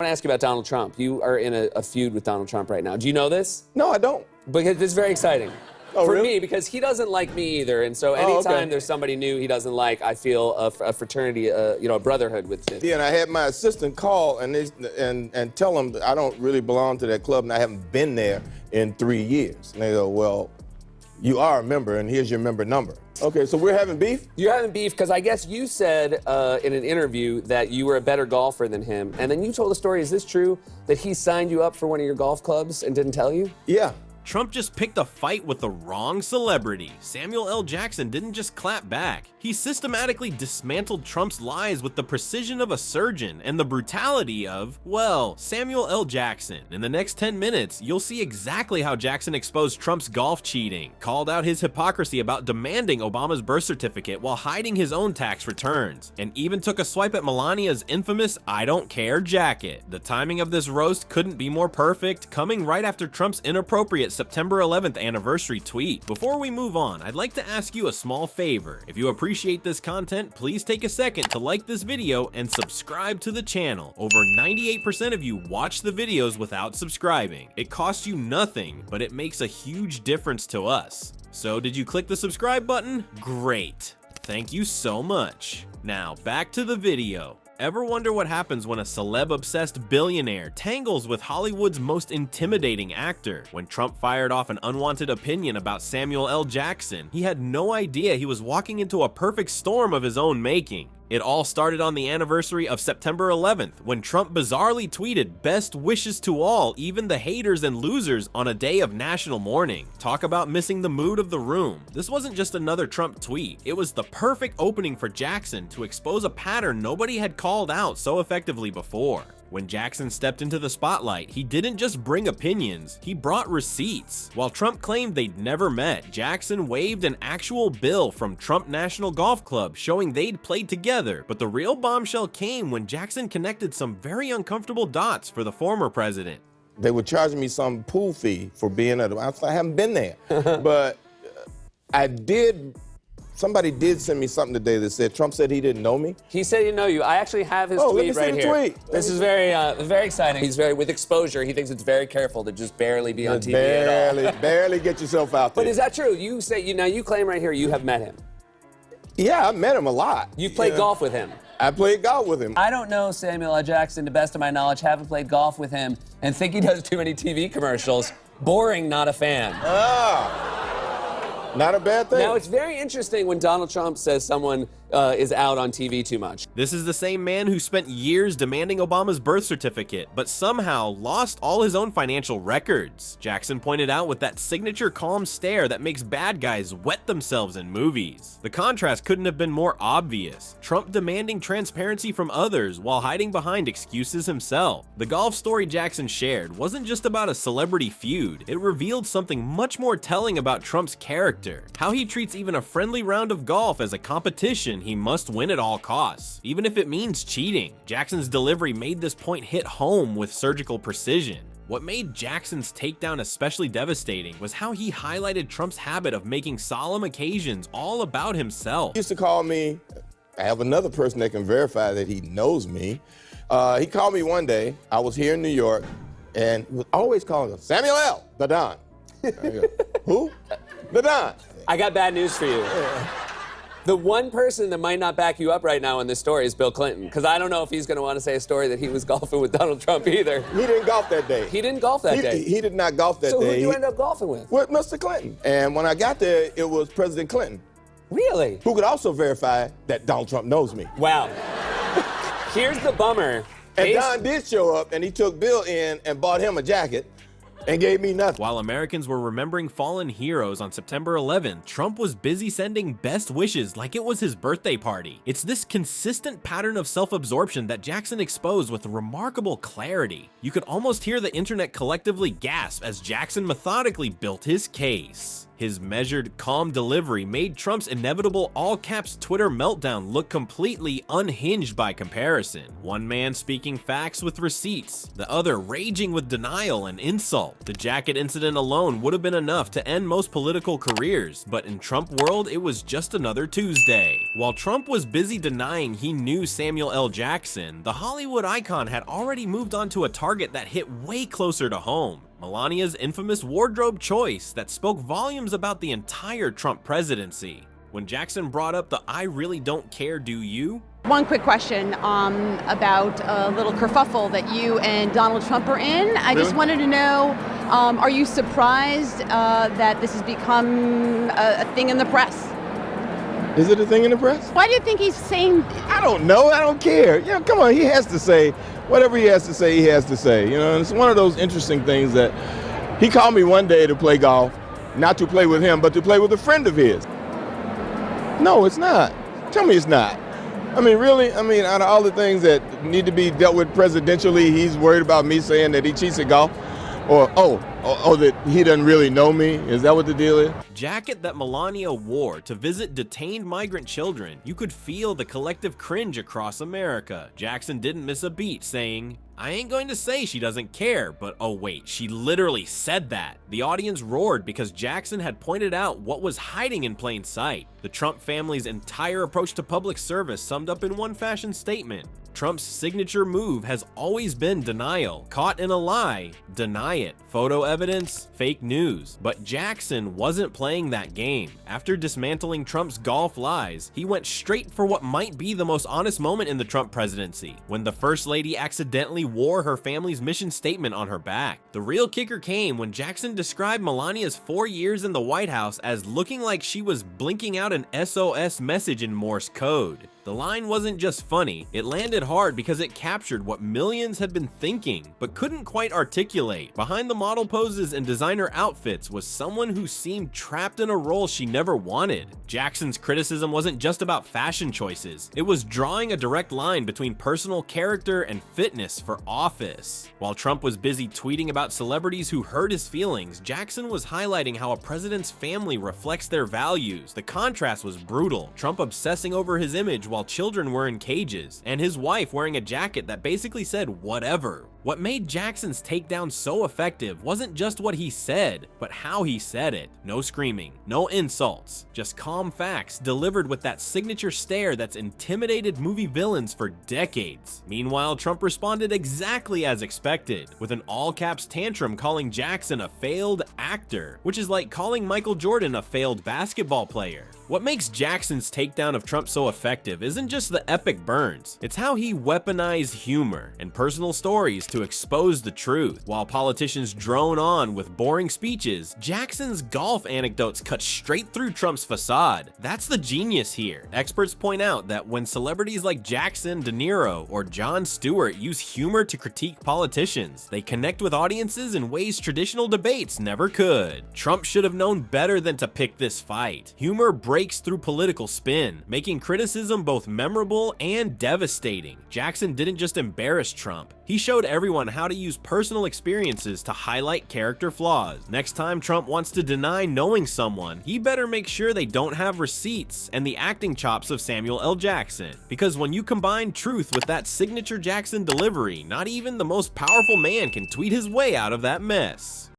I want to ask you about Donald Trump. You are in a feud with Donald Trump right now. Do you know this? No, I don't. Because this is very exciting. Oh, for really? me, because he doesn't like me either, and so anytime there's somebody new he doesn't like, I feel a fraternity, a brotherhood with it. Yeah, and I had my assistant call and tell him that I don't really belong to that club and I haven't been there in 3 years. And they go, well, you are a member and here's your member number. Okay, so we're having beef? You're having beef because I guess you said in an interview that you were a better golfer than him, and then you told a story. Is this true that he signed you up for one of your golf clubs and didn't tell you? Yeah. Trump just picked a fight with the wrong celebrity. Samuel L. Jackson didn't just clap back. He systematically dismantled Trump's lies with the precision of a surgeon and the brutality of, well, Samuel L. Jackson. In the next 10 minutes, you'll see exactly how Jackson exposed Trump's golf cheating, called out his hypocrisy about demanding Obama's birth certificate while hiding his own tax returns, and even took a swipe at Melania's infamous I don't care jacket. The timing of this roast couldn't be more perfect, coming right after Trump's inappropriate September 11th anniversary tweet. Before we move on, I'd like to ask you a small favor. If you appreciate this content, please take a second to like this video and subscribe to the channel. Over 98% of you watch the videos without subscribing. It costs you nothing, but it makes a huge difference to us. So did you click the subscribe button? Great. Thank you so much. Now back to the video. Ever wonder what happens when a celeb-obsessed billionaire tangles with Hollywood's most intimidating actor? When Trump fired off an unwanted opinion about Samuel L. Jackson, he had no idea he was walking into a perfect storm of his own making. It all started on the anniversary of September 11th, when Trump bizarrely tweeted best wishes to all, even the haters and losers, on a day of national mourning. Talk about missing the mood of the room. This wasn't just another Trump tweet. It was the perfect opening for Jackson to expose a pattern nobody had called out so effectively before. When Jackson stepped into the spotlight, he didn't just bring opinions, he brought receipts. While Trump claimed they'd never met, Jackson waved an actual bill from Trump National Golf Club showing they'd played together. But the real bombshell came when Jackson connected some very uncomfortable dots for the former president. They were charging me some pool fee for being at I haven't been there. But somebody did send me something today that said Trump said he didn't know me. He said he didn't know you. I actually have his let tweet me see right the here. tweet. This is very exciting. He's with exposure. He thinks it's very careful to just barely be on TV at all. Barely get yourself out there. But is that true? You say you claim right here you have met him. Yeah, I met him a lot. You've played golf with him. I played golf with him. I don't know Samuel L. Jackson, to best of my knowledge, haven't played golf with him, and think he does too many TV commercials. Boring, not a fan. Not a bad thing. Now, it's very interesting when Donald Trump says someone is out on TV too much. This is the same man who spent years demanding Obama's birth certificate, but somehow lost all his own financial records. Jackson pointed out with that signature calm stare that makes bad guys wet themselves in movies. The contrast couldn't have been more obvious. Trump demanding transparency from others while hiding behind excuses himself. The golf story Jackson shared wasn't just about a celebrity feud. It revealed something much more telling about Trump's character. How he treats even a friendly round of golf as a competition he must win at all costs, even if it means cheating. Jackson's delivery made this point hit home with surgical precision. What made Jackson's takedown especially devastating was how he highlighted Trump's habit of making solemn occasions all about himself. He used to call me, I have another person that can verify that he knows me. He called me one day, I was here in New York, and he was always calling him, Samuel L., the Don. I go, who? The Don. I got bad news for you. The one person that might not back you up right now in this story is Bill Clinton, because I don't know if he's going to want to say a story that he was golfing with Donald Trump either. He didn't golf that day. He didn't golf that day. He did not golf that So day. who did you end up golfing with? With Mr. Clinton. And when I got there, it was President Clinton, Really? who could also verify that Donald Trump knows me. Wow. Here's the bummer. And Don did show up, and he took Bill in and bought him a jacket and gave me nothing. While Americans were remembering fallen heroes on September 11th, Trump was busy sending best wishes like it was his birthday party. It's this consistent pattern of self-absorption that Jackson exposed with remarkable clarity. You could almost hear the internet collectively gasp as Jackson methodically built his case. His measured, calm delivery made Trump's inevitable all-caps Twitter meltdown look completely unhinged by comparison. One man speaking facts with receipts, the other raging with denial and insult. The jacket incident alone would have been enough to end most political careers, but in Trump world, it was just another Tuesday. While Trump was busy denying he knew Samuel L. Jackson, the Hollywood icon had already moved on to a target that hit way closer to home. Melania's infamous wardrobe choice that spoke volumes about the entire Trump presidency. When Jackson brought up the "I really don't care, do you?" One quick question about a little kerfuffle that you and Donald Trump are in. I just wanted to know, are you surprised that this has become a thing in the press? Is it a thing in the press? Why do you think he's saying? I don't know. I don't care. Come on. He has to say whatever he has to say. He has to say. And it's one of those interesting things that he called me one day to play golf, not to play with him, but to play with a friend of his. No, it's not. Tell me it's not. I mean, really? I mean, out of all the things that need to be dealt with presidentially, he's worried about me saying that he cheats at golf? Or, that he doesn't really know me? Is that what the deal is? Jacket that Melania wore to visit detained migrant children. You could feel the collective cringe across America. Jackson didn't miss a beat, saying, "I ain't going to say she doesn't care, but oh wait, she literally said that." The audience roared because Jackson had pointed out what was hiding in plain sight. The Trump family's entire approach to public service summed up in one fashion statement. Trump's signature move has always been denial. Caught in a lie, deny it. Photo evidence, fake news. But Jackson wasn't playing that game. After dismantling Trump's golf lies, he went straight for what might be the most honest moment in the Trump presidency, when the First Lady accidentally wore her family's mission statement on her back. The real kicker came when Jackson described Melania's 4 years in the White House as looking like she was blinking out an SOS message in Morse code. The line wasn't just funny, it landed hard because it captured what millions had been thinking, but couldn't quite articulate. Behind the model poses and designer outfits was someone who seemed trapped in a role she never wanted. Jackson's criticism wasn't just about fashion choices, it was drawing a direct line between personal character and fitness for office. While Trump was busy tweeting about celebrities who hurt his feelings, Jackson was highlighting how a president's family reflects their values. The contrast was brutal. Trump obsessing over his image while children were in cages, and his wife wearing a jacket that basically said whatever. What made Jackson's takedown so effective wasn't just what he said, but how he said it. No screaming, no insults, just calm facts delivered with that signature stare that's intimidated movie villains for decades. Meanwhile, Trump responded exactly as expected, with an all-caps tantrum calling Jackson a failed actor, which is like calling Michael Jordan a failed basketball player. What makes Jackson's takedown of Trump so effective isn't just the epic burns, it's how he weaponized humor and personal stories to expose the truth. While politicians drone on with boring speeches, Jackson's golf anecdotes cut straight through Trump's facade. That's the genius here. Experts point out that when celebrities like Jackson, De Niro, or Jon Stewart use humor to critique politicians, they connect with audiences in ways traditional debates never could. Trump should have known better than to pick this fight. Humor breaks through political spin, making criticism both memorable and devastating. Jackson didn't just embarrass Trump, he showed everyone how to use personal experiences to highlight character flaws. Next time Trump wants to deny knowing someone, he better make sure they don't have receipts and the acting chops of Samuel L. Jackson. Because when you combine truth with that signature Jackson delivery, not even the most powerful man can tweet his way out of that mess.